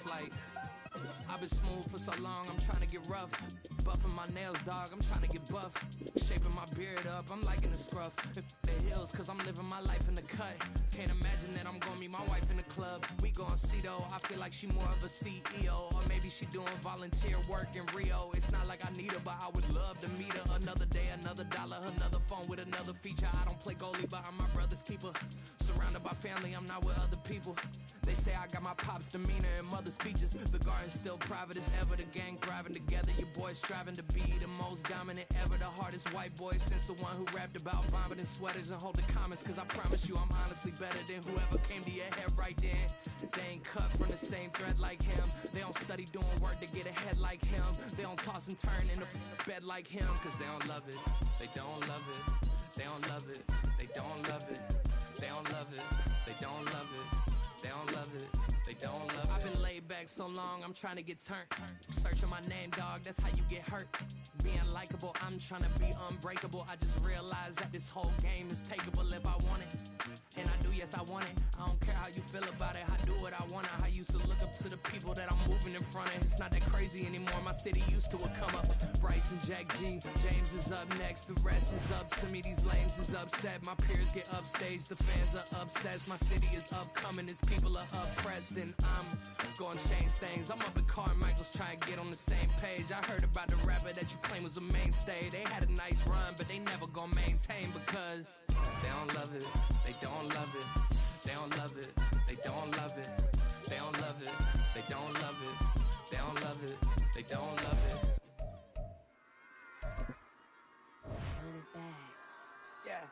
It's like I've been smooth for so long, I'm trying to get rough. Buffing my nails, dog, I'm trying to get buff. Shaping my beard up, I'm liking the scruff. The heels, cause I'm living my life in the cut. Can't imagine that I'm gonna meet my wife in the club. We gon' see though, I feel like she more of a CEO. Or maybe she doing volunteer work in Rio. It's not like I need her, but I would love to meet her. Another day, another dollar, another phone with another feature. I don't play goalie, but I'm my brother's keeper. Surrounded by family, I'm not with other people. They say I got my pop's demeanor and mother's features. The garden's still private as ever, the gang thriving together. Your boys striving to be the most dominant ever. The hardest white boy since the one who rapped about vomiting sweaters and holding comments. Cause I promise you I'm honestly better than whoever came to your head right then. They ain't cut from the same thread like him. They don't study doing work to get ahead like him. They don't toss and turn in the bed like him. Cause they don't love it, they don't love it. They don't love it, they don't love it. They don't love it, they don't love it. They don't love it, they don't love it. I've been laid back so long, I'm trying to get turned. Searching my name, dog, that's how you get hurt. Being likable, I'm trying to be unbreakable. I just realized that this whole game is takeable if I want it. And I do, yes, I want it. I don't care how you feel about it. I do what I want. I used to look up to the people that I'm moving in front of. It's not that crazy anymore. My city used to it come up. Bryce and Jack G. James is up next. The rest is up to me. These lames is upset. My peers get upstaged. The fans are obsessed. My city is upcoming. Its people are oppressed. And I'm gonna change things. I'm up at Carmichael's trying to get on the same page. I heard about the rapper that you claim was a mainstay. They had a nice run, but they never gonna maintain because they don't love it. They don't love it. They don't love it. They don't love it. They don't love it. They don't love it. They don't love it. They don't love it. Run it back. Yeah.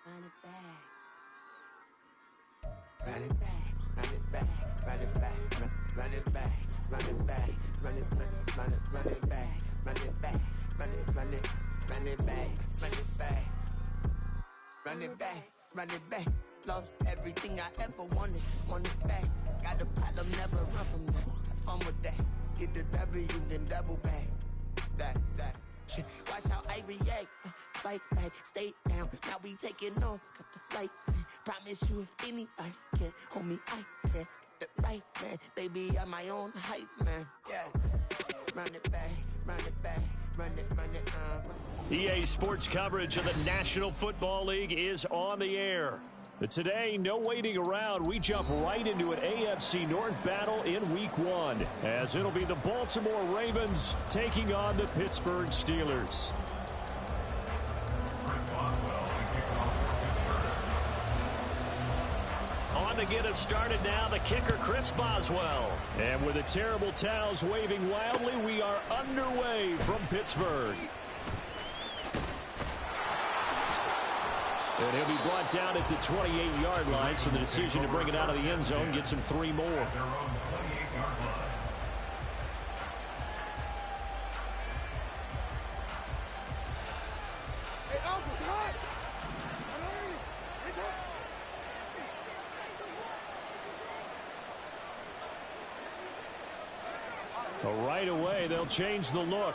Run it back. Run it back. Run it back. Run it back. Run it back. Run it back. Run it back. Run it back. Run it back. Run it back. Run it back. Run it back. Run it back. Lost everything I ever wanted. Want it back. Got a problem, never run from that. Have fun with that. Get the W, then double back. That. Shit. Watch how I react. Fight back, stay down. Now we taking off. Got the flight. Promise you if anybody can hold me, I can. Get the right man. Baby, I'm my own hype man. Yeah. Run it back. Run it back. Run it. EA Sports coverage of the National Football League is on the air. But today, no waiting around. We jump right into an AFC North battle in Week 1, as it'll be the Baltimore Ravens taking on the Pittsburgh Steelers. On to get us started now, the kicker, Chris Boswell. And with the terrible towels waving wildly, we are underway from Pittsburgh. And he'll be brought down at the 28-yard line, so the decision to bring it out of the end zone gets him 3 more. Right away, they'll change the look.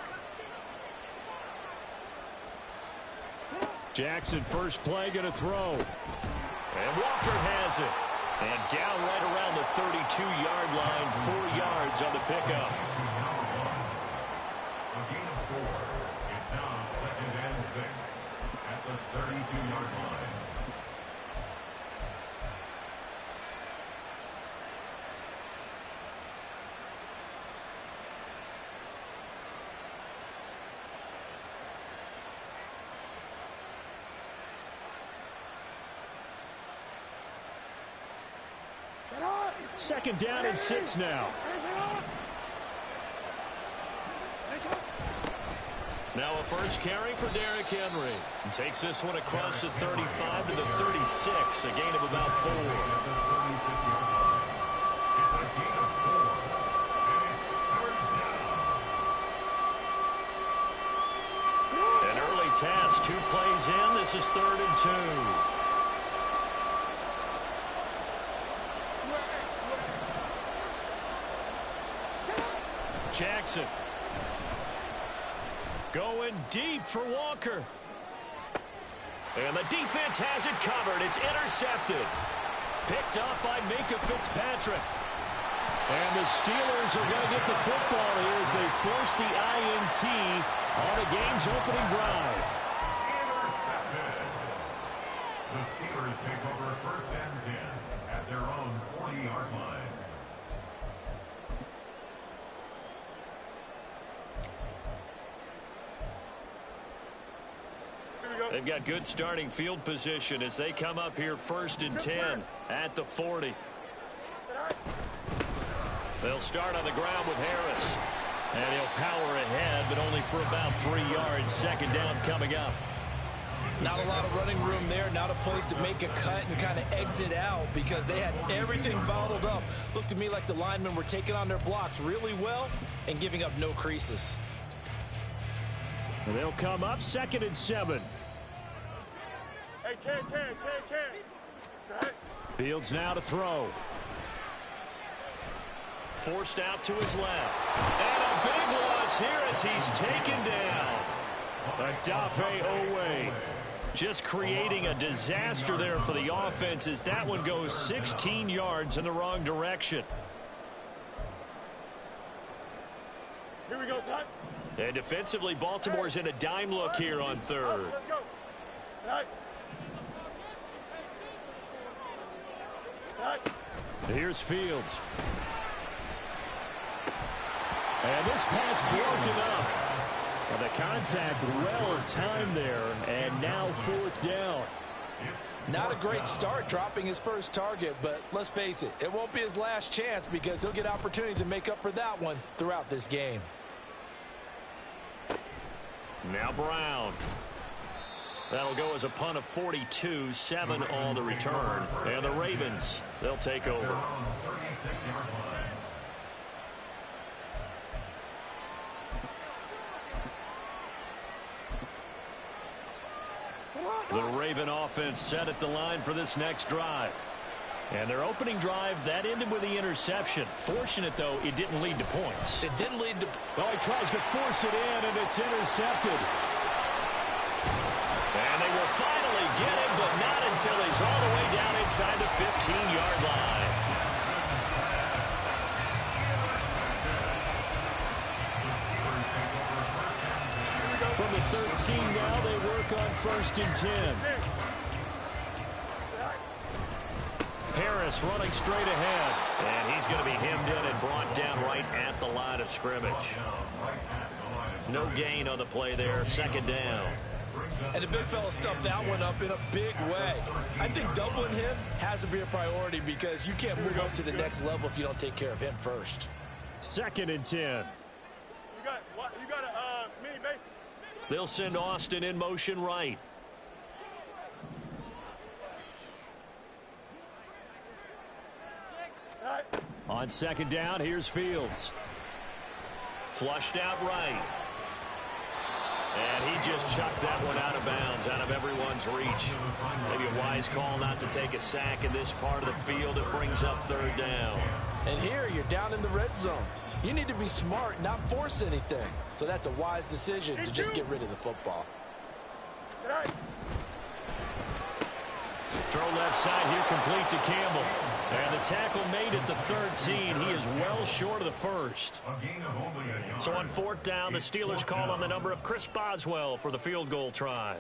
Jackson, first play, going to throw. And Walker has it. And down right around the 32-yard line, 4 yards on the pickup. A gain of 4. It's now 2nd and 6 at the 32-yard line. Second down and 6 now. Now a first carry for Derrick Henry. And takes this one across the 35 to the 36. A gain of about 4. An early task, 2 plays in. This is 3rd and 2. Jackson going deep for Walker. And the defense has it covered. It's intercepted. Picked up by Minka Fitzpatrick. And the Steelers are going to get the football here as they force the INT on the game's opening drive. Intercepted. The Steelers take over 1st and 10 at their own 40-yard line. They've got good starting field position as they come up here 1st and 10 at the 40. They'll start on the ground with Harris. And he'll power ahead, but only for about 3 yards. 2nd down coming up. Not a lot of running room there. Not a place to make a cut and kind of exit out because they had everything bottled up. Looked to me like the linemen were taking on their blocks really well and giving up no creases. And they'll come up 2nd and 7. Hey, Ken. Fields now to throw. Forced out to his left. And a big loss here as he's taken down. Adafe Owe. Just creating a disaster there for the offense as that one goes 16 yards in the wrong direction. Here we go, son. And defensively, Baltimore's in a dime look here on 3rd. Let's go. Right. Here's Fields. And this pass broken up. Well, the contact well timed there, and now 4th down. Not a great start dropping his first target, but let's face it, it won't be his last chance because he'll get opportunities to make up for that one throughout this game. Now Brown. That'll go as a punt of 42, 7 on the return. And the Ravens, they'll take over. The Raven offense set at the line for this next drive. And their opening drive, that ended with the interception. Fortunate, though, it didn't lead to points. It didn't lead to... Well, he tries to force it in, and it's intercepted. And they will finally get him, but not until he's all the way down inside the 15-yard line. From the 13 now, they work on 1st and 10. Harris running straight ahead. And he's going to be hemmed in and brought down right at the line of scrimmage. No gain on the play there. 2nd down. And the big fella stuffed that one up in a big way. I think doubling him has to be a priority because you can't move up to the next level if you don't take care of him first. 2nd and 10. You got a mini base. They'll send Austin in motion right. On 2nd down, here's Fields. Flushed out right. And he just chucked that one out of bounds, out of everyone's reach. Maybe a wise call not to take a sack in this part of the field. It brings up 3rd down. And here you're down in the red zone. You need to be smart, not force anything. So that's a wise decision to just get rid of the football. Throw left side here, complete to Campbell. And the tackle made at the 13. He is well short of the first. So on 4th down, the Steelers call on the number of Chris Boswell for the field goal try.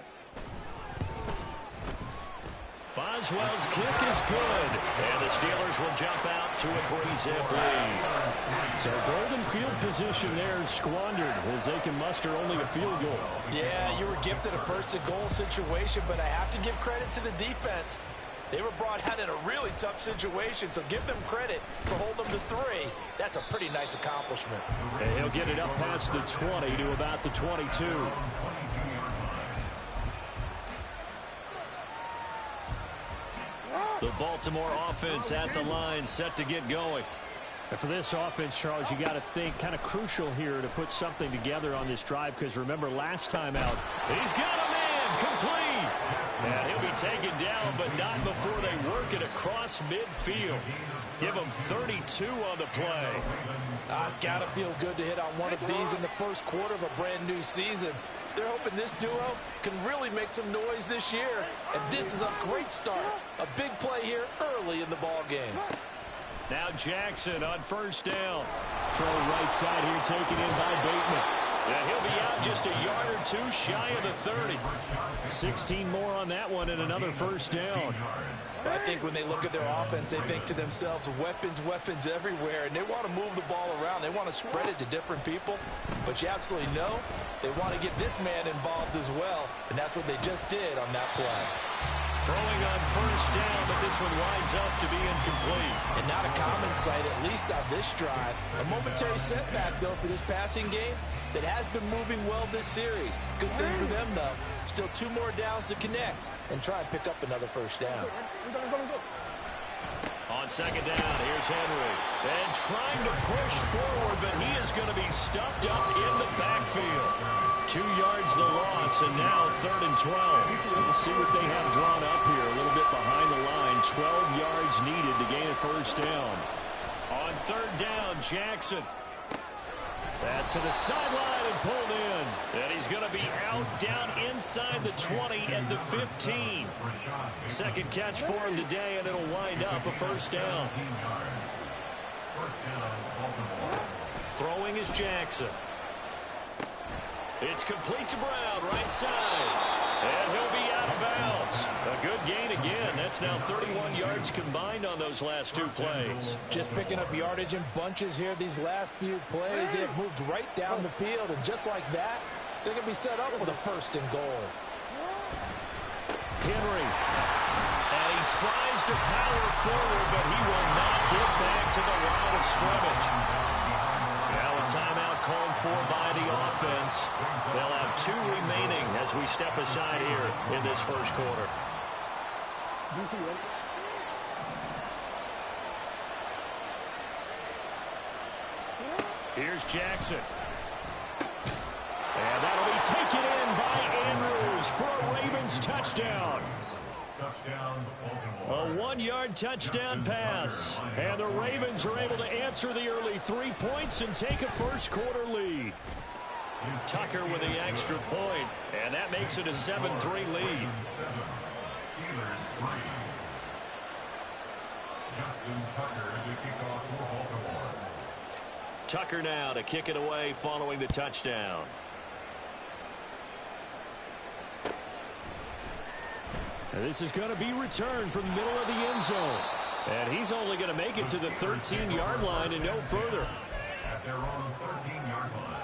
Boswell's kick is good. And the Steelers will jump out to a 3-zip lead. So golden field position there squandered as they can muster only a field goal. Yeah, you were gifted a 1st and goal situation, but I have to give credit to the defense. They were brought out in a really tough situation, so give them credit for holding them to 3. That's a pretty nice accomplishment. And he'll get it up past the 20 to about the 22. The Baltimore offense at the line, set to get going. And for this offense, Charles, you got to think kind of crucial here to put something together on this drive, because remember last time out, he's got a man complete. And he'll be taken down, but not before they work it across midfield. Give him 32 on the play. It's got to feel good to hit on one of these in the first quarter of a brand new season. They're hoping this duo can really make some noise this year. And this is a great start. A big play here early in the ball game. Now Jackson on first down. Throw right side here taken in by Bateman. Yeah, he'll be out just a yard or two shy of the 30. 16 more on that one and another first down. I think when they look at their offense, they think to themselves, weapons, weapons everywhere, and they want to move the ball around. They want to spread it to different people, but you absolutely know they want to get this man involved as well, and that's what they just did on that play. Throwing on first down, but this one winds up to be incomplete. And not a common sight, at least on this drive. A momentary setback, though, for this passing game that has been moving well this series. Good thing for them, though. Still 2 more downs to connect and try and pick up another first down. On second down, here's Henry. And trying to push forward, but he is going to be stuffed up in the backfield. 2 yards the loss, and now 3rd and 12. We'll see what they have drawn up here. A little bit behind the line. 12 yards needed to gain a first down. On 3rd down, Jackson. Pass to the sideline and pulled in. And he's going to be out down inside the 20 and the 15. Second catch for him today, and it'll wind up a first down. Throwing is Jackson. It's complete to Brown, right side. And he'll be out of bounds. A good gain again. That's now 31 yards combined on those last 2 plays. Just picking up yardage in bunches here these last few plays. They have moved right down the field, and just like that, they're going to be set up with a 1st and goal. Henry. And he tries to power forward, but he will not get back to the line of scrimmage. Now a timeout called for by the offense. They'll have 2 remaining as we step aside here in this first quarter. Here's Jackson. And that'll be taken in by Andrews for a Ravens touchdown. A 1-yard touchdown pass. And the Ravens are able to answer the early 3 points and take a first quarter lead. Tucker with the extra point, and that makes it a 7-3 lead. Tucker now to kick it away following the touchdown. And this is going to be returned from the middle of the end zone. And he's only going to make it to the 13-yard line and no further. At their own 13-yard line.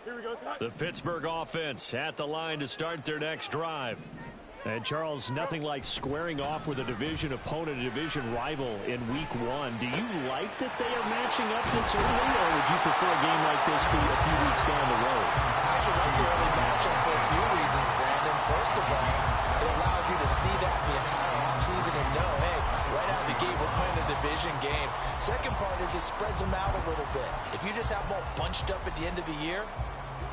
Here we go, Scott. The Pittsburgh offense at the line to start their next drive. And, Charles, nothing like squaring off with a division opponent, a division rival in Week 1. Do you like that they are matching up this early, or would you prefer a game like this be a few weeks down the road? I should like the early matchup for a few reasons, Brandon. First of all, it allows you to see that the entire offseason and know, hey, right out of the gate, we're playing a division game. Second part is it spreads them out a little bit. If you just have them all bunched up at the end of the year,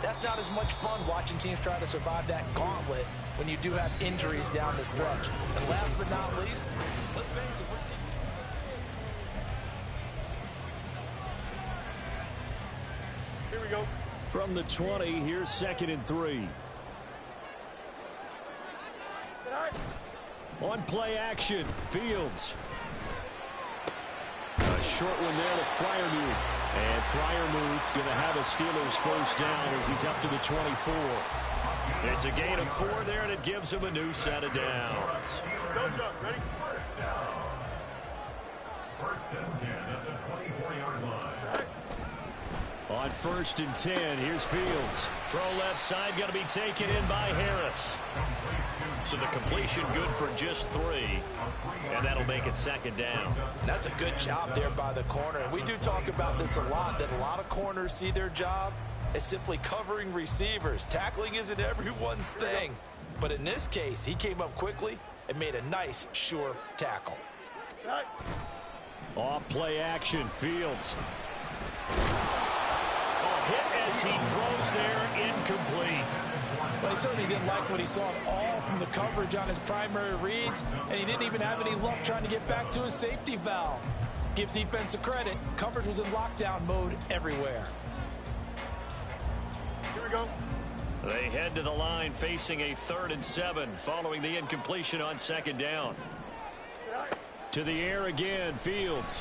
that's not as much fun watching teams try to survive that gauntlet when you do have injuries down the stretch. And last but not least, let's face it, we're team. Here we go. From the 20, here's 2nd and 3. On play action, Fields. A short one there to Freiermuth. And Freiermuth going to have a Steelers first down as he's up to the 24. It's a gain of 4 there, and it gives him a new set of downs. Go jump. Ready? First down. 1st and 10 at the 24-yard line. On 1st and 10, here's Fields. Throw left side, going to be taken in by Harris. So the completion good for just 3. And that'll make it 2nd down. That's a good job there by the corner. And we do talk about this a lot, that a lot of corners see their job as simply covering receivers. Tackling isn't everyone's thing. But in this case, he came up quickly and made a nice, sure tackle. Off play action, Fields. A hit as he throws there, incomplete. Well, he certainly didn't like what he saw at all from the coverage on his primary reads, and he didn't even have any luck trying to get back to his safety valve. Give defense a credit. Coverage was in lockdown mode everywhere. Here we go. They head to the line facing a 3rd and 7 following the incompletion on 2nd down. To the air again, Fields.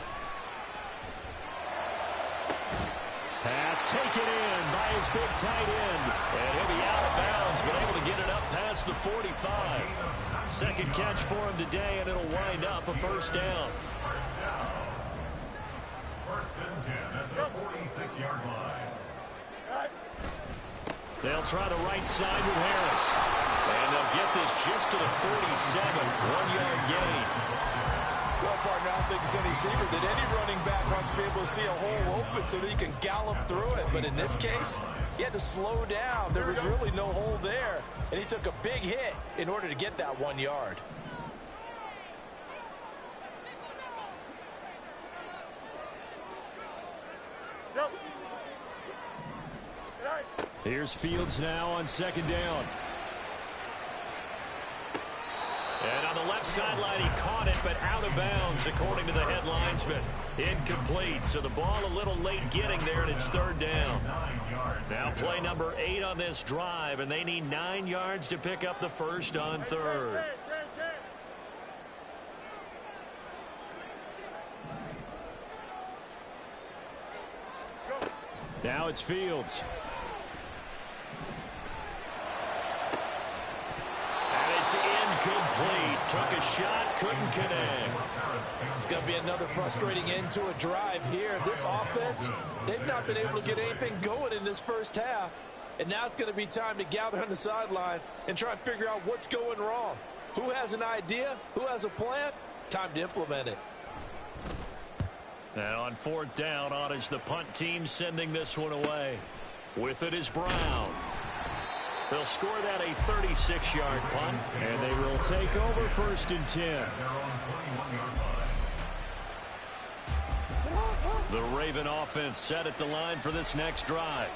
Pass taken in by his big tight end. And he'll be out of bounds, but able to get it up past the 45. Second catch for him today, and it'll wind up a 1st down. 1st and 10 at the 46-yard line. They'll try the right side with Harris. And they'll get this just to the 47. 1-yard gain. Well, partner, I don't think it's any secret that any running back wants to be able to see a hole open so that he can gallop through it. But in this case, he had to slow down. There was really no hole there. And he took a big hit in order to get that 1 yard. Here's Fields now on 2nd down. And on the left sideline, he caught it, but out of bounds, according to the head linesman. Incomplete, so the ball a little late getting there, and it's 3rd down. Now play number 8 on this drive, and they need 9 yards to pick up the 1st on 3rd. Now it's Fields. It's incomplete. Took a shot, couldn't connect. It's going to be another frustrating end to a drive here. This offense, they've not been able to get anything going in this 1st half. And now it's going to be time to gather on the sidelines and try and figure out what's going wrong. Who has an idea? Who has a plan? Time to implement it. And on 4th down, Ottage, the punt team sending this one away. With it is Brown. They'll score that a 36-yard punt, and they will take over 1st and 10. The Raven offense set at the line for this next drive.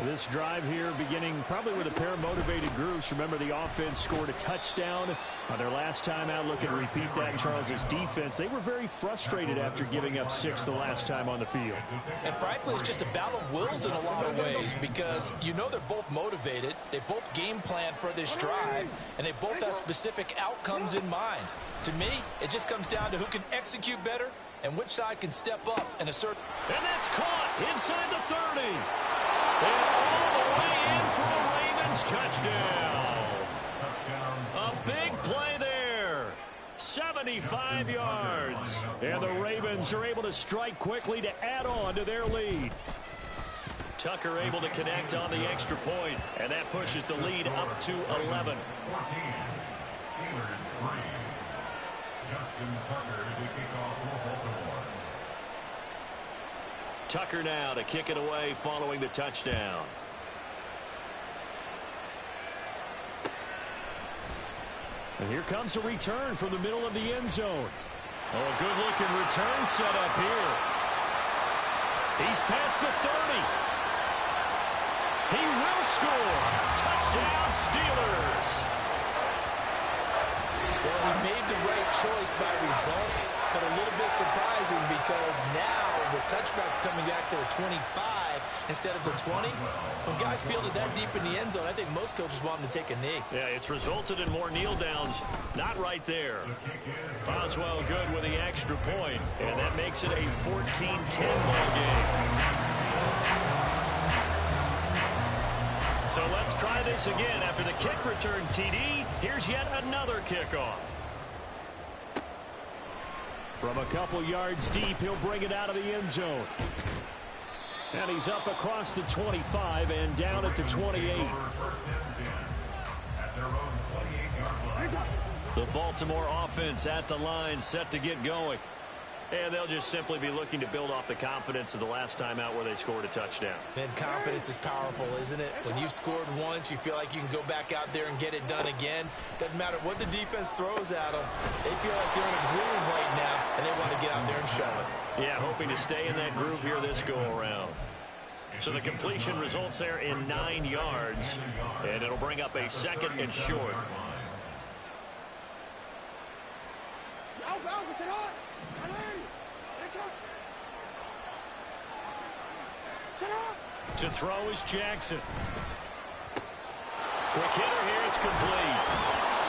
This drive here beginning probably with a pair of motivated groups. Remember, the offense scored a touchdown on their last time out. Looking to repeat that in Charles's defense. They were very frustrated after giving up 6 the last time on the field. And frankly, it's just a battle of wills in a lot of ways because you know they're both motivated. They both game plan for this drive, and they both have specific outcomes in mind. To me, it just comes down to who can execute better and which side can step up and assert. And that's caught inside the 30. And all the way in for a Ravens touchdown. A big play there. 75 yards. And the Ravens are able to strike quickly to add on to their lead. Tucker able to connect on the extra point, and that pushes the lead up to 11. 14. Steelers 3. Justin Tucker to kick off for Baltimore. Tucker now to kick it away following the touchdown. And here comes a return from the middle of the end zone. Oh, a good-looking return set up here. He's past the 30. He will score. Touchdown, Steelers. Well, he made the right choice by result, but a little bit surprising because now the touchback's coming back to the 25 instead of the 20. When guys fielded that deep in the end zone, I think most coaches want them to take a knee. Yeah, it's resulted in more kneel downs. Not right there. Boswell good with the extra point, and that makes it a 14-10 ball game. So let's try this again. After the kick return TD, here's yet another kickoff. From a couple yards deep, he'll bring it out of the end zone. And he's up across the 25 and down at the 28. The Baltimore offense at the line, set to get going. And they'll just simply be looking to build off the confidence of the last time out where they scored a touchdown. And confidence is powerful, isn't it? When you've scored once, you feel like you can go back out there and get it done again. Doesn't matter what the defense throws at them. They feel like they're in a groove right now, and they want to get out there and show it. Yeah, hoping to stay in that groove here this go-around. So the completion results there in 9 yards, and it'll bring up a 2nd and short. To throw is Jackson. Quick hitter here, it's complete.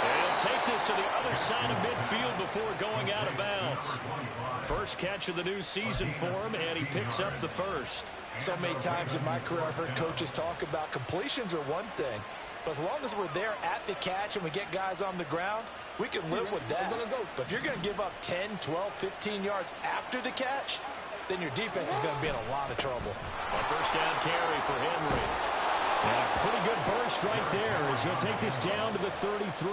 And he'll take this to the other side of midfield before going out of bounds. First catch of the new season for him, and he picks up the first. So many times in my career I've heard coaches talk about completions are one thing, but as long as we're there at the catch and we get guys on the ground, we can live with that. But if you're going to give up 10, 12, 15 yards after the catch, then your defense is going to be in a lot of trouble. A first down carry for Henry. And a pretty good burst right there as he'll take this down to the 33.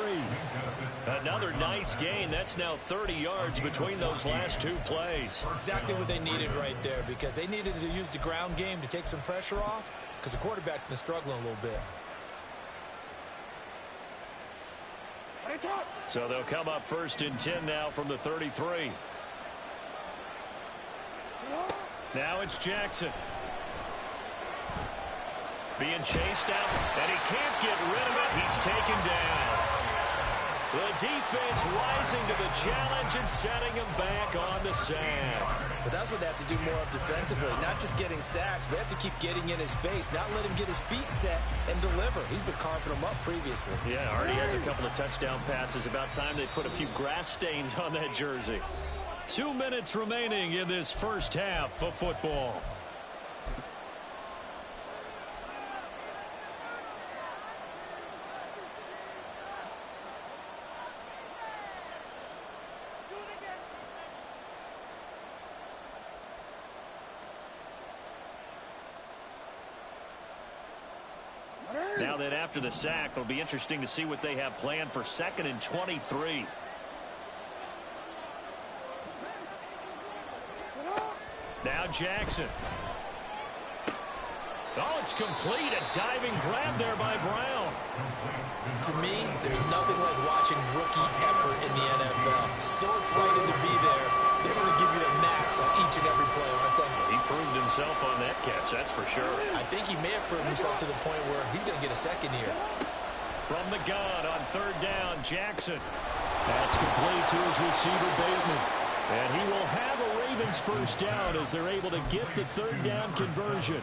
Another nice gain. That's now 30 yards between those last 2 plays. Exactly what they needed right there, because they needed to use the ground game to take some pressure off, because the quarterback's been struggling a little bit. So they'll come up 1st and 10 now from the 33. Now it's Jackson. Being chased out, and he can't get rid of it. He's taken down. The defense rising to the challenge and setting him back on the sack. But that's what they have to do more of defensively, not just getting sacks, but they have to keep getting in his face, not let him get his feet set and deliver. He's been carving him up previously. Yeah, already has a couple of touchdown passes. About time they put a few grass stains on that jersey. 2 minutes remaining in this first half of football. Now that after the sack, it'll be interesting to see what they have planned for 2nd and 23. Now Jackson. Oh, it's complete. A diving grab there by Brown. To me, there's nothing like watching rookie effort in the NFL. So excited to be there. They're going to give you the max on each and every play, aren't they? He proved himself on that catch, that's for sure. I think he may have proved himself to the point where he's going to get a second here. From the gun on 3rd down, Jackson. That's complete to his receiver, Bateman. And he will have a Ravens first down as they're able to get the 3rd down conversion.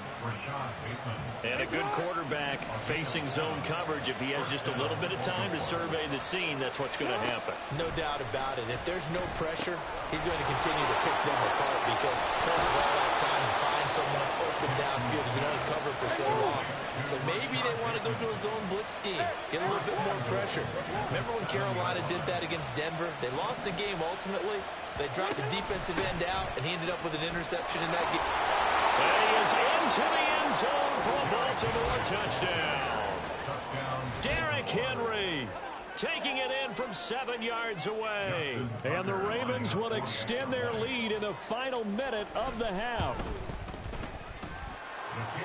And a good quarterback facing zone coverage. If he has just a little bit of time to survey the scene, that's what's going to happen. No doubt about it. If there's no pressure, he's going to continue to pick them apart because he'll have all that time to find someone open downfield. He can only cover for so long. So maybe they want to go to a zone blitz scheme, get a little bit more pressure. Remember when Carolina did that against Denver? They lost the game ultimately. They dropped the defensive end out, and he ended up with an interception in that game. And he is into the end zone for a Baltimore touchdown. Derrick Henry taking it in from 7 yards away. And the Ravens will extend their lead in the final minute of the half.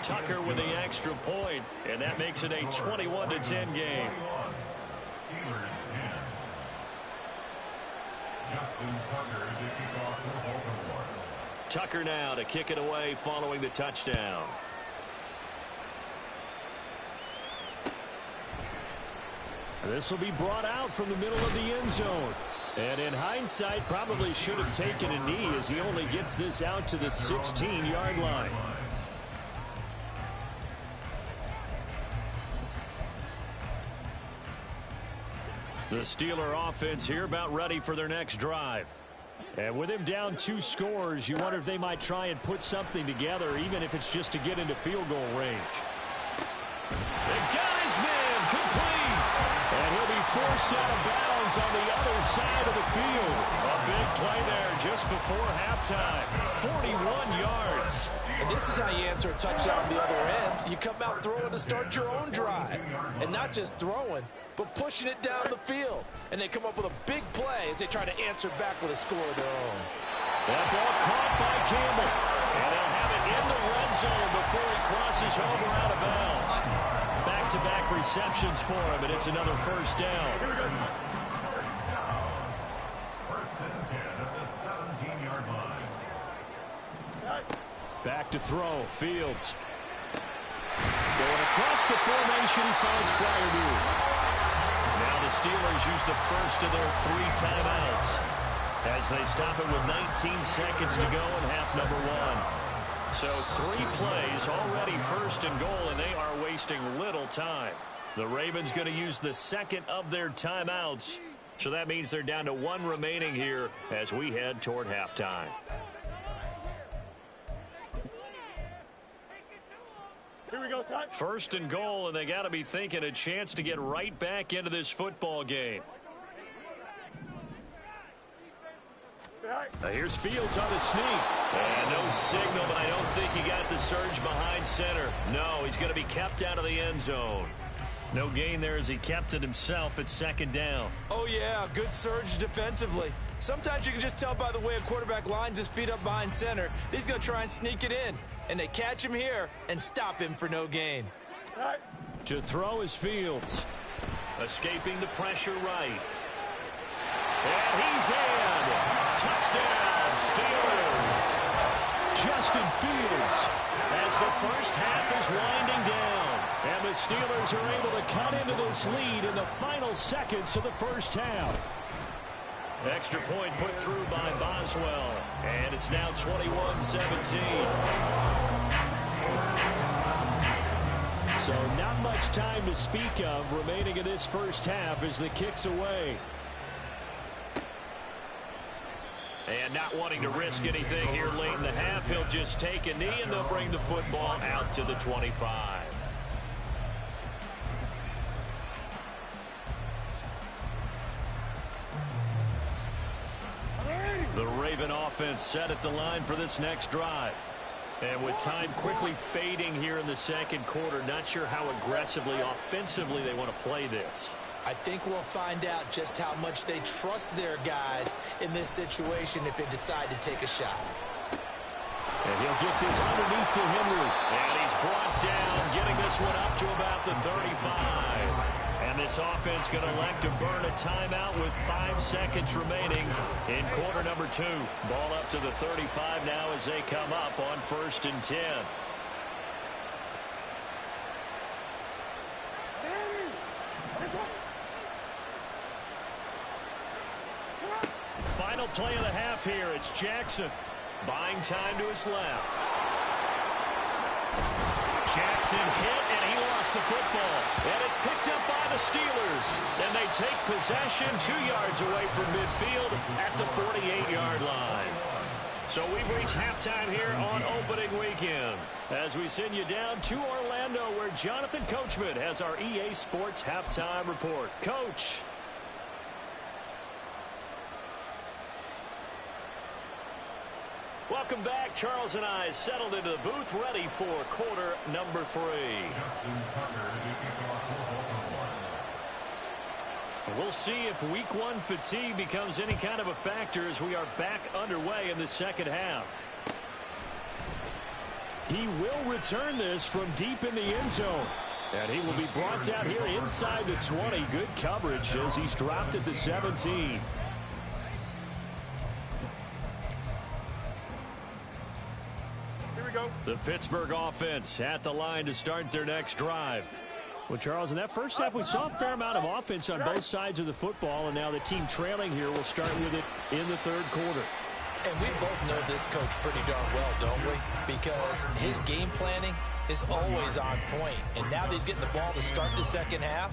Tucker with the extra point, and that makes it a 21-10 game. Tucker now to kick it away following the touchdown. This will be brought out from the middle of the end zone. And in hindsight, probably should have taken a knee as he only gets this out to the 16-yard line. The Steeler offense here about ready for their next drive. And with him down 2 scores, you wonder if they might try and put something together, even if it's just to get into field goal range. They got his man complete. And he'll be forced out of bounds on the other side of the field. A big play there just before halftime. 41 yards. And this is how you answer a touchdown on the other end. You come out throwing to start your own drive. And not just throwing, but pushing it down the field. And they come up with a big play as they try to answer back with a score of their own. That ball caught by Campbell. And they'll have it in the red zone before he crosses over out of bounds. Back-to-back receptions for him, and it's another first down. First and 10 at the 17-yard line. Back to throw. Fields. Going across the formation, he finds Fryermuth. Now the Steelers use the first of their 3 timeouts as they stop it with 19 seconds to go in half number 1. So 3 plays already first and goal, and they are wasting little time. The Ravens going to use the second of their timeouts. So that means they're down to 1 remaining here as we head toward halftime. Here we go, son. First and goal, and they got to be thinking a chance to get right back into this football game. Here's Fields on the sneak. And no signal, but I don't think he got the surge behind center. No, he's going to be kept out of the end zone. No gain there as he kept it himself at second down. Oh, yeah, good surge defensively. Sometimes you can just tell by the way a quarterback lines his feet up behind center. He's going to try and sneak it in. And they catch him here and stop him for no gain. To throw is Fields. Escaping the pressure right. And he's in. Touchdown, Steelers. Justin Fields as the first half is winding down. And the Steelers are able to cut into this lead in the final seconds of the first half. Extra point put through by Boswell. And it's now 21-17. So not much time to speak of remaining in this first half as the kick's away. And not wanting to risk anything here late in the half, he'll just take a knee and they'll bring the football out to the 25. The Raven offense set at the line for this next drive. And with time quickly fading here in the second quarter, not sure how aggressively, offensively they want to play this. I think we'll find out just how much they trust their guys in this situation if they decide to take a shot. And he'll get this underneath to Henry. And he's brought down, getting this one up to about the 35. And this offense going to elect to burn a timeout with 5 seconds remaining in quarter number 2. Ball up to the 35 now as they come up on 1st and 10. Final play of the half here. It's Jackson buying time to his left. Jackson hit, and he lost the football. And it's picked up by the Steelers. And they take possession 2 yards away from midfield at the 48-yard line. So we've reached halftime here on opening weekend as we send you down to Orlando where Jonathan Coachman has our EA Sports halftime report. Coach. Welcome back. Charles and I settled into the booth ready for quarter number 3. We'll see if week 1 fatigue becomes any kind of a factor as we are back underway in the second half. He will return this from deep in the end zone. And he will be brought down here inside the 20. Good coverage as he's dropped at the 17. The Pittsburgh offense at the line to start their next drive. Well, Charles, in that first half, we saw a fair amount of offense on both sides of the football, and now the team trailing here will start with it in the third quarter. And we both know this coach pretty darn well, don't we? Because his game planning is always on point. And now that he's getting the ball to start the second half,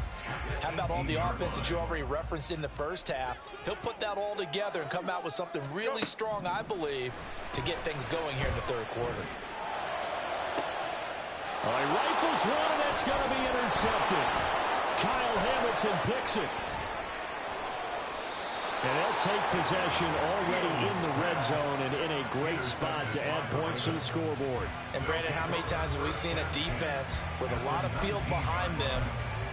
how about all the offense that you already referenced in the first half? He'll put that all together and come out with something really strong, I believe, to get things going here in the third quarter. He rifles one, and that's going to be intercepted. Kyle Hamilton picks it. And they'll take possession already in the red zone and in a great spot to add points to the scoreboard. And, Brandon, how many times have we seen a defense with a lot of field behind them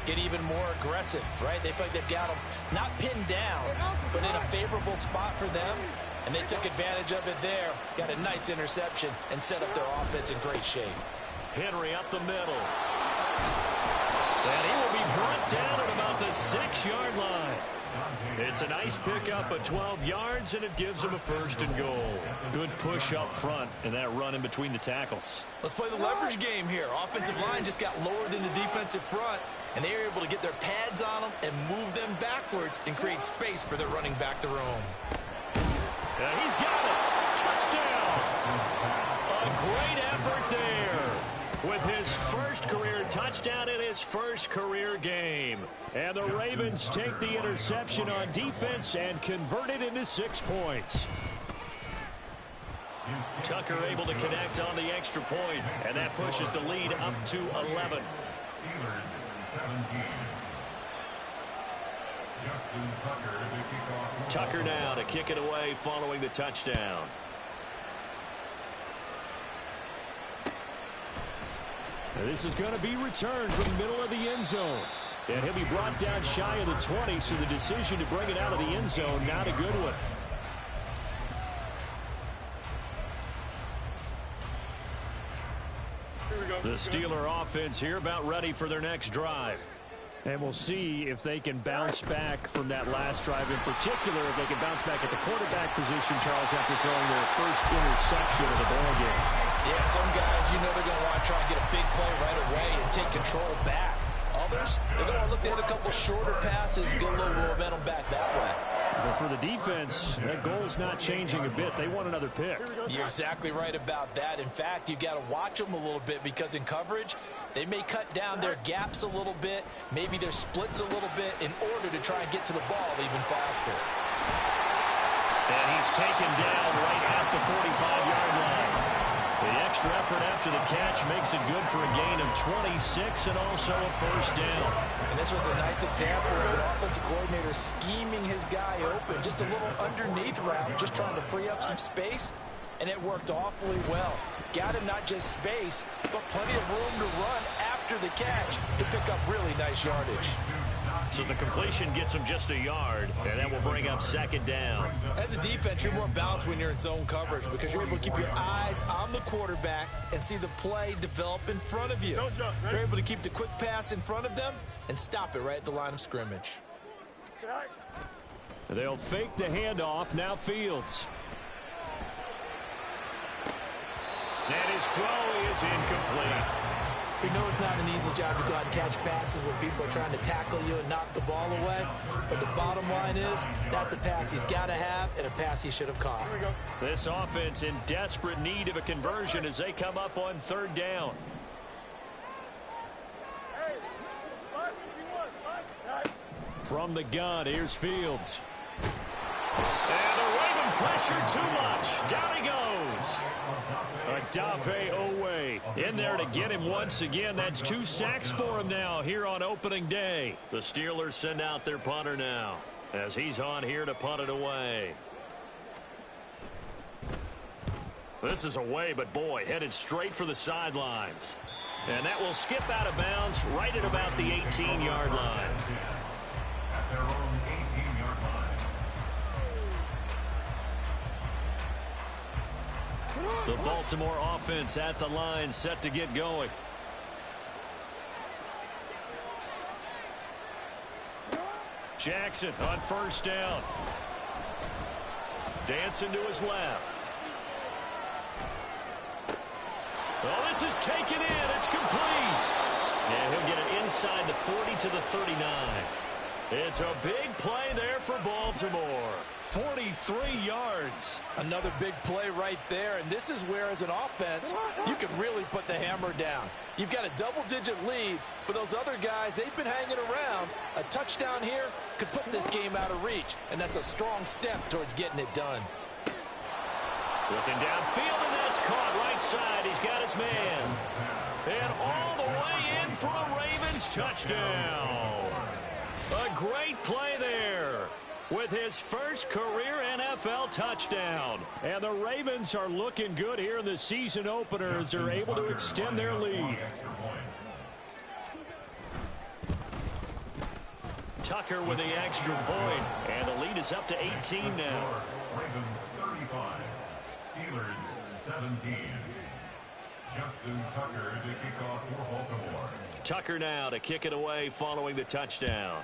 get even more aggressive, right? They feel like they've got them not pinned down, but in a favorable spot for them. And they took advantage of it there. Got a nice interception and set up their offense in great shape. Henry up the middle. And he will be brought down at about the 6-yard line. It's a nice pickup of 12 yards, and it gives them a 1st and goal. Good push up front and that run in between the tackles. Let's play the leverage game here. Offensive line just got lower than the defensive front, and they were able to get their pads on them and move them backwards and create space for their running back to roam. Yeah, he's got it. Touchdown. A great effort there with his first career touchdown in his first career game. And the Ravens take the interception on defense and convert it into 6 points. Tucker able to connect on the extra point, and that pushes the lead up to 11. Steelers 17. Justin Tucker to kick off. Tucker now to kick it away following the touchdown. This is going to be returned from the middle of the end zone. And he'll be brought down shy of the 20, so the decision to bring it out of the end zone, not a good one. The Steeler offense here about ready for their next drive. And we'll see if they can bounce back from that last drive, in particular if they can bounce back at the quarterback position, Charles, after throwing their first interception of the ball game. Yeah, some guys, you know they're going to want to try and get a big play right away and take control back. Others, they're going to look to hit a couple shorter passes, get a little momentum back that way. But for the defense, that goal's not changing a bit. They want another pick. You're exactly right about that. In fact, you've got to watch them a little bit because in coverage, they may cut down their gaps a little bit, maybe their splits a little bit in order to try and get to the ball even faster. And he's taken down right at the 45-yard line. The extra effort after the catch makes it good for a gain of 26 and also a 1st down. And this was a nice example of an offensive coordinator scheming his guy open. Just a little underneath route, just trying to free up some space, and it worked awfully well. Got him not just space, but plenty of room to run after the catch to pick up really nice yardage. So the completion gets him just a yard, and that will bring up 2nd down. As a defense, you're more balanced when you're in zone coverage because you're able to keep your eyes on the quarterback and see the play develop in front of you. You're able to keep the quick pass in front of them and stop it right at the line of scrimmage. They'll fake the handoff. Now Fields. And his throw is incomplete. We know it's not an easy job to go out and catch passes when people are trying to tackle you and knock the ball away. But the bottom line is that's a pass he's got to have and a pass he should have caught. This offense in desperate need of a conversion as they come up on 3rd down. From the gun, here's Fields. And the Raven pressure too much. Down he goes. Adave Owe in there to get him once again. That's 2 sacks for him now here on opening day. The Steelers send out their punter now as he's on here to punt it away. This is away, but boy, headed straight for the sidelines. And that will skip out of bounds right at about the 18-yard line. At their own 18-yard line. The Baltimore offense at the line, set to get going. Jackson on 1st down. Dancing to his left. Oh, this is taken in. It's complete. And he'll get it inside the 40 to the 39. It's a big play there for Baltimore. 43 yards. Another big play right there, and this is where, as an offense, you can really put the hammer down. You've got a double-digit lead, but those other guys, they've been hanging around. A touchdown here could put this game out of reach, and that's a strong step towards getting it done. Looking downfield, and that's caught right side. He's got his man. And all the way in for a Ravens touchdown. A great play there with his first career NFL touchdown. And the Ravens are looking good here in the season opener as they're able to extend their lead. Tucker with the extra point, and the lead is up to 18 now. Ravens 35, Steelers 17. Justin Tucker to kick off for Baltimore. Tucker now to kick it away following the touchdown.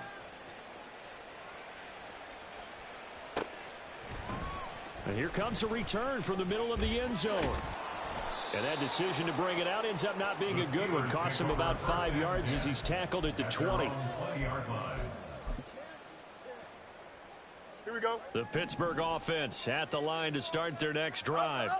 And here comes a return from the middle of the end zone. And that decision to bring it out ends up not being a good one. Costs him about 5 yards as he's tackled at the 20. Here we go. The Pittsburgh offense at the line to start their next drive.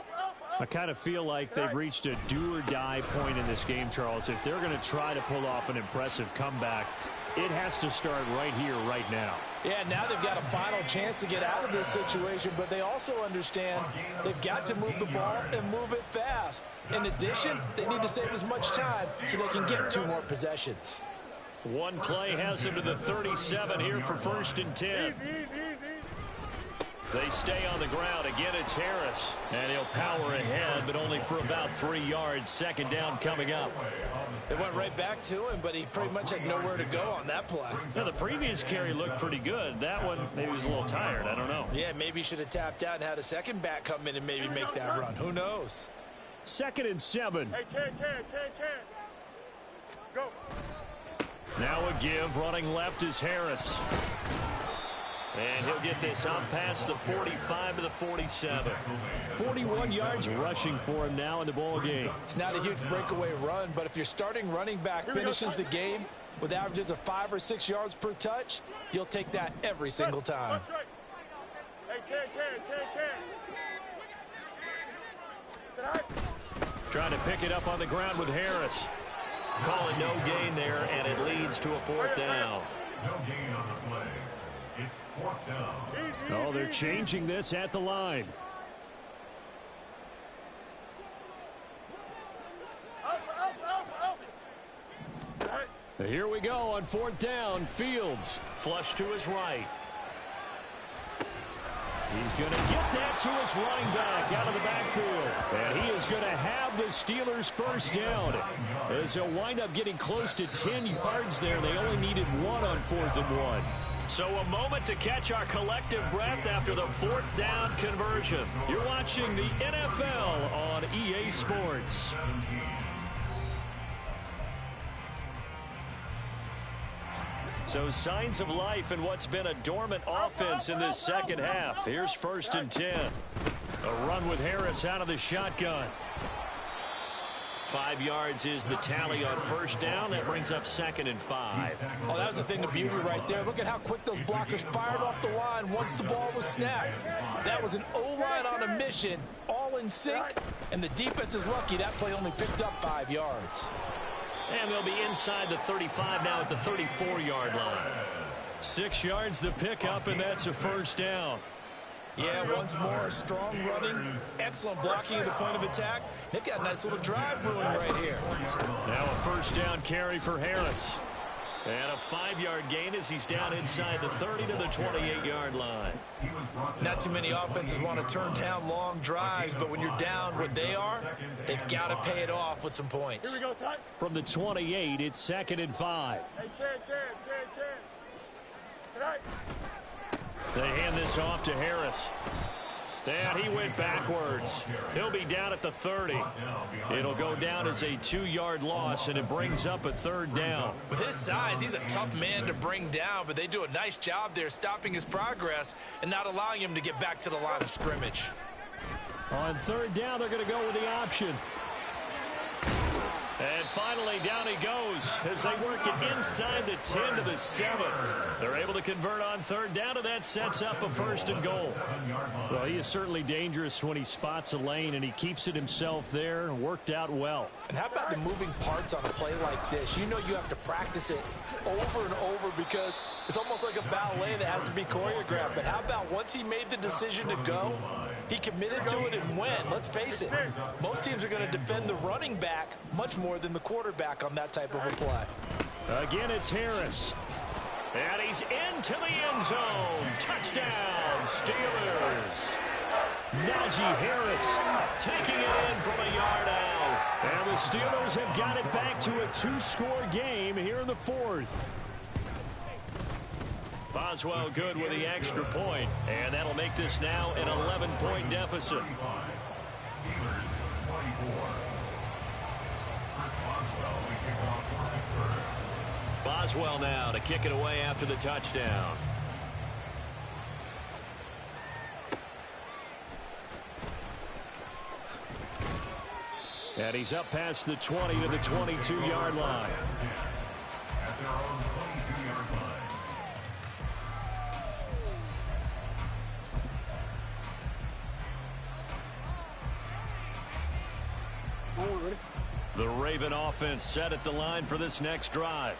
I kind of feel like they've reached a do-or-die point in this game, Charles. If they're going to try to pull off an impressive comeback, it has to start right here, right now. Yeah, now they've got a final chance to get out of this situation, but they also understand they've got to move the ball and move it fast. In addition, they need to save as much time so they can get 2 more possessions. One play has them to the 37 here for 1st and 10. They stay on the ground. Again, it's Harris. And he'll power ahead, but only for about 3 yards. 2nd down coming up. They went right back to him, but he pretty much had nowhere to go on that play. Now, the previous carry looked pretty good. That one, maybe was a little tired. I don't know. Yeah, maybe he should have tapped out and had a second back come in and maybe make that run. Who knows? 2nd and 7. Hey, Ken. Go. Now a give. Running left is Harris. And he'll get this on past the 45 to the 47. 41 yards rushing for him now in the ball game. It's not a huge breakaway run, but if your starting running back finishes the game with averages of 5 or 6 yards per touch, you'll take that every single time. Hey, Ken. Trying to pick it up on the ground with Harris. Calling no gain there, and it leads to a 4th down. No gain on the play. It's 4th down. Oh, they're changing this at the line. Here we go on 4th down. Fields flush to his right. He's going to get that to his running back out of the backfield. And he is going to have the Steelers' 1st down. As he'll wind up getting close to 10 yards there. They only needed 1 on 4th and 1. So a moment to catch our collective breath after the 4th down conversion. You're watching the NFL on EA Sports. So signs of life in what's been a dormant offense in this 2nd half. Here's 1st and 10. A run with Harris out of the shotgun. 5 yards is the tally on 1st down. That brings up 2nd and 5. Oh, that was a thing of beauty right there. Look at how quick those blockers fired off the line once the ball was snapped. That was an O-line on a mission, all in sync, and the defense is lucky that play only picked up 5 yards. And they'll be inside the 35 now at the 34-yard line. 6 yards the pickup, and that's a 1st down. Yeah, once more, strong running, excellent blocking at the point of attack. They've got a nice little drive brewing right here. Now a 1st down carry for Harris. And a 5-yard gain as he's down inside the 30 to the 28-yard line. Not too many offenses want to turn down long drives, but when you're down what they are, they've got to pay it off with some points. Here we go, son. From the 28, it's 2nd and 5. Hey, Ken. Tonight. They hand this off to Harris. And he went backwards. He'll be down at the 30. It'll go down as a 2-yard loss, and it brings up a 3rd down. With his size, he's a tough man to bring down, but they do a nice job there stopping his progress and not allowing him to get back to the line of scrimmage. On 3rd down, they're going to go with the option. And finally, down he goes as they work it inside the 10 to the 7. They're able to convert on 3rd down, and that sets up a 1st and goal. Well, he is certainly dangerous when he spots a lane, and he keeps it himself there. Worked out well. And how about the moving parts on a play like this? You know you have to practice it over and over because it's almost like a ballet that has to be choreographed. But how about once he made the decision to go, he committed to it and went. Let's face it, most teams are going to defend the running back much more than the quarterback on that type of a play. Again, it's Harris. And he's into the end zone. Touchdown, Steelers. Najee Harris taking it in from a yard out. And the Steelers have got it back to a 2-score game here in the 4th. Boswell good with the extra point, and that'll make this now an 11-point deficit. Boswell now to kick it away after the touchdown. And he's up past the 20 to the 22-yard line. At their own 22-yard line. The Raven offense set at the line for this next drive.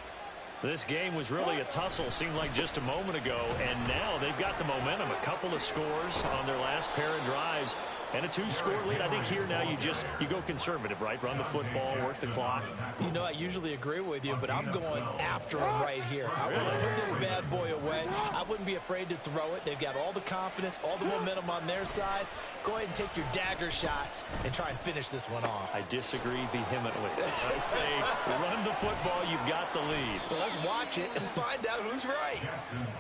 This game was really a tussle, seemed like just a moment ago, and now they've got the momentum. A couple of scores on their last pair of drives and a 2-score lead. I think here now you go conservative, right? Run the football, work the clock. You know, I usually agree with you, but I'm going after him right here. I want to put this bad boy away. I wouldn't be afraid to throw it. They've got all the confidence, all the momentum on their side. Go ahead and take your dagger shots and try and finish this one off. I disagree vehemently. I say run the football, you've got the lead. Well, let's watch it and find out who's right.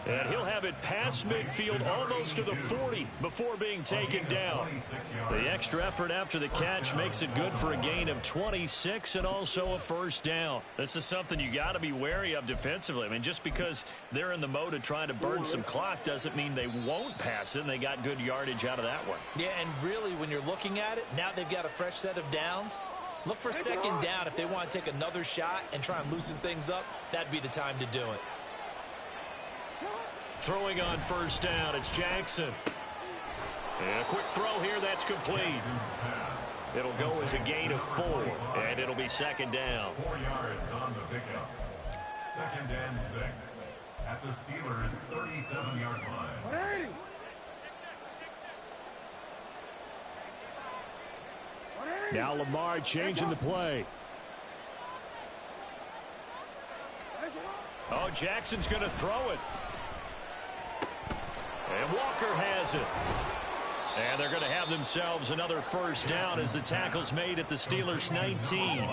And he'll have it past midfield almost to the 40 before being taken down. The extra effort after the catch makes it good for a gain of 26 and also a first down. This is something you got to be wary of defensively. I mean, just because they're in the mode of trying to burn some clock doesn't mean they won't pass it, and they got good yardage out of that one. Yeah, and really, when you're looking at it, now they've got a fresh set of downs. Look for second down if they want to take another shot and try and loosen things up. That'd be the time to do it. Throwing on first down, it's Jackson. And a quick throw here, that's complete. It'll go as a gain of 4, and it'll be second down. 4 yards on the pickup. Second and 6 at the Steelers' 37-yard line. Now Lamar changing the play. Oh, Jackson's going to throw it. And Walker has it. And they're going to have themselves another first down as the tackle's made at the Steelers' 19.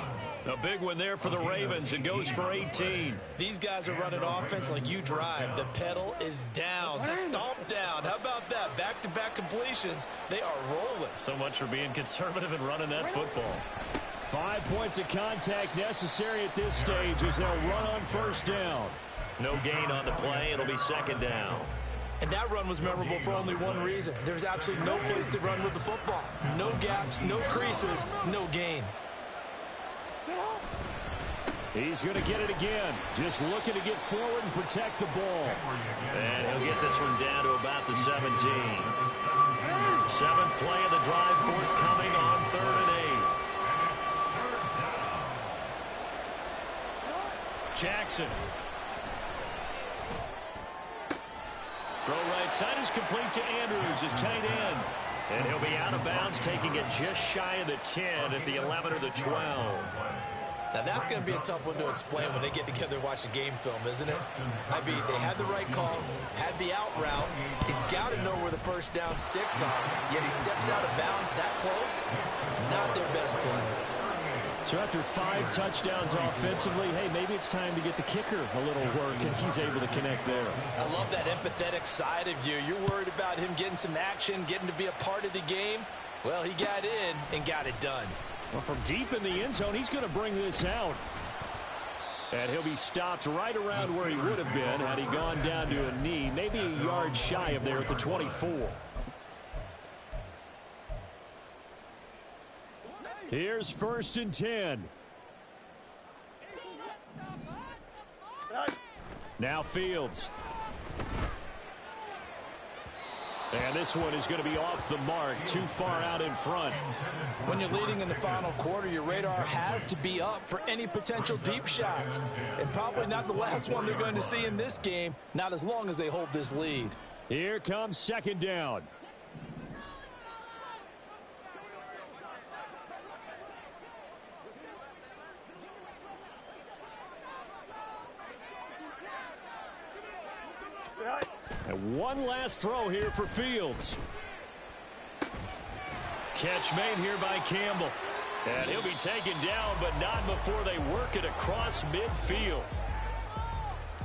A big one there for the Ravens. It goes for 18. These guys are running offense like you drive. The pedal is down, stomped down. How about that? Back-to-back completions. They are rolling. So much for being conservative and running that football. 5 points of contact necessary at this stage as they'll run on first down. No gain on the play. It'll be second down. And that run was memorable for only one reason. There's absolutely no place to run with the football. No gaps, no creases, no gain. He's going to get it again. Just looking to get forward and protect the ball. And he'll get this one down to about the 17. 7th play of the drive forthcoming on 3rd and 8. Jackson. Throw right side is complete to Andrews, his tight end. And he'll be out of bounds, taking it just shy of the 10 at the 11 or the 12. Now, that's going to be a tough one to explain when they get together and watch a game film, isn't it? I mean, they had the right call, had the out route. He's got to know where the first down sticks are, yet he steps out of bounds that close. Not their best play. So after 5 touchdowns offensively, hey, maybe it's time to get the kicker a little work, and he's able to connect there. I love that empathetic side of you. You're worried about him getting some action, getting to be a part of the game. Well, he got in and got it done. Well, from deep in the end zone, he's going to bring this out. And he'll be stopped right around where he would have been had he gone down to a knee, maybe a yard shy of there at the 24. Here's 1st and 10. Now Fields. And this one is going to be off the mark, too far out in front. When you're leading in the final quarter, your radar has to be up for any potential deep shots. And probably not the last one they're going to see in this game, not as long as they hold this lead. Here comes second down. And one last throw here for Fields. Catch made here by Campbell. And he'll be taken down, but not before they work it across midfield.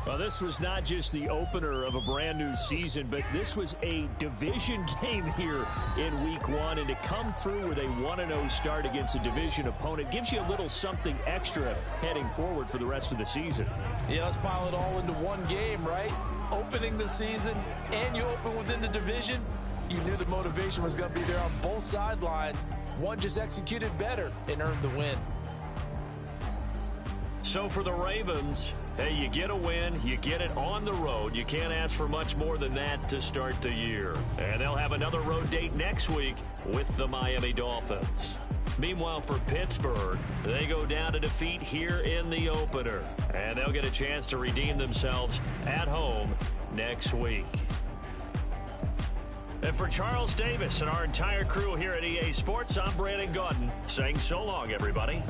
Well, this was not just the opener of a brand new season, but this was a division game here in week 1. And to come through with a 1-0 start against a division opponent gives you a little something extra heading forward for the rest of the season. Yeah, let's pile it all into one game, right? Opening the season and you open within the division. You knew the motivation was going to be there on both sidelines. One just executed better and earned the win. So for the Ravens, hey, you get a win, you get it on the road. You can't ask for much more than that to start the year. And they'll have another road date next week with the Miami Dolphins. Meanwhile, for Pittsburgh, they go down to defeat here in the opener. And they'll get a chance to redeem themselves at home next week. And for Charles Davis and our entire crew here at EA Sports, I'm Brandon Gaudin saying so long, everybody.